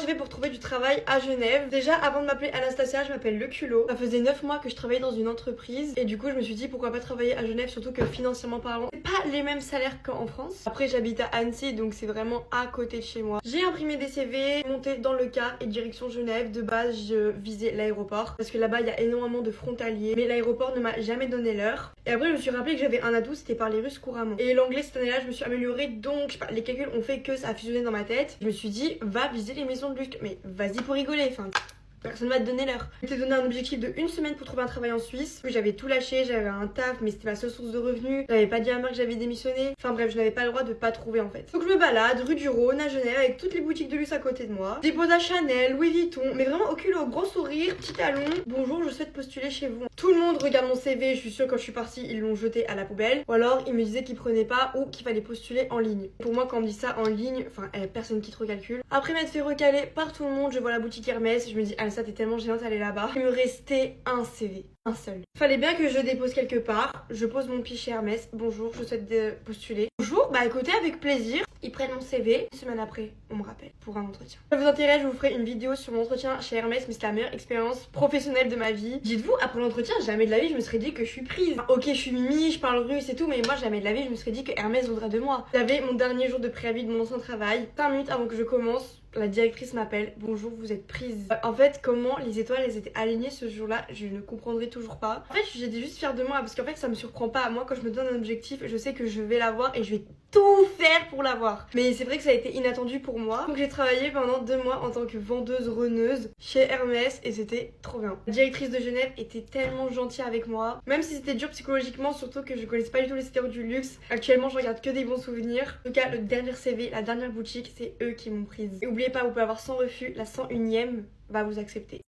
J'ai fait pour trouver du travail à Genève. Déjà avant de m'appeler Anastasia, je m'appelle Le Culot. Ça faisait 9 mois que je travaillais dans une entreprise et du coup je me suis dit pourquoi pas travailler à Genève, surtout que financièrement parlant c'est pas les mêmes salaires qu'en France. Après j'habite à Annecy donc c'est vraiment à côté de chez moi. J'ai imprimé des CV, monté dans le car et direction Genève. De base je visais l'aéroport parce que là-bas il y a énormément de frontaliers, mais l'aéroport ne m'a jamais donné l'heure. Et après je me suis rappelé que j'avais un atout, c'était parler russe couramment. Et l'anglais cette année-là je me suis améliorée, donc je sais pas, les calculs ont fait que ça a fusionné dans ma tête. Je me suis dit va viser les maisons de luxe, mais vas-y pour rigoler, enfin personne va te donner l'heure. Je m'étais donné un objectif de 1 semaine pour trouver un travail en Suisse. J'avais tout lâché, j'avais un taf, mais c'était ma seule source de revenus. J'avais pas dit à ma mère que j'avais démissionné. Enfin bref, je n'avais pas le droit de pas trouver en fait. Donc je me balade rue du Rhône à Genève avec toutes les boutiques de luxe à côté de moi. Des à Chanel, Louis Vuitton, mais vraiment au culot, gros sourire, petit talon. Bonjour, je souhaite postuler chez vous. Tout le monde regarde mon CV, je suis sûre quand je suis partie, ils l'ont jeté à la poubelle. Ou alors ils me disaient qu'ils prenaient pas ou qu'il fallait postuler en ligne. Pour moi, quand on me dit ça en ligne, enfin, personne qui te recalcule. Après m'être fait recaler par tout le monde, je vois la boutique Hermès, je me dis, ah ça t'es tellement géante, aller là-bas. Il me restait un CV. Un seul. Fallait bien que je dépose quelque part. Je pose mon pied chez Hermès. Bonjour, je souhaite postuler. Bonjour, bah écoutez, avec plaisir. Ils prennent mon CV. Une semaine après, on me rappelle pour un entretien. Si ça vous intéresse, je vous ferai une vidéo sur mon entretien chez Hermès, mais c'est la meilleure expérience professionnelle de ma vie. Dites-vous, après l'entretien, jamais de la vie, je me serais dit que je suis prise. Ok, je suis Mimi, je parle russe et tout, mais moi, jamais de la vie, je me serais dit que Hermès voudrait de moi. J'avais mon dernier jour de préavis de mon ancien travail. 5 minutes avant que je commence, la directrice m'appelle. Bonjour, vous êtes prise. En fait, comment les étoiles elles étaient alignées ce jour-là, je ne comprendrai toujours pas. En fait, j'étais juste fière de moi parce qu'en fait, ça me surprend pas. Moi, quand je me donne un objectif, je sais que je vais l'avoir et je vais tout faire pour l'avoir. Mais c'est vrai que ça a été inattendu pour moi. Donc j'ai travaillé pendant 2 mois en tant que vendeuse reneuse chez Hermès et c'était trop bien. La directrice de Genève était tellement gentille avec moi. Même si c'était dur psychologiquement, surtout que je connaissais pas du tout les secteurs du luxe. Actuellement, je regarde que des bons souvenirs. En tout cas, le dernier CV, la dernière boutique, c'est eux qui m'ont prise. Et n'oubliez pas, vous pouvez avoir 100 refus, la 101e va vous accepter.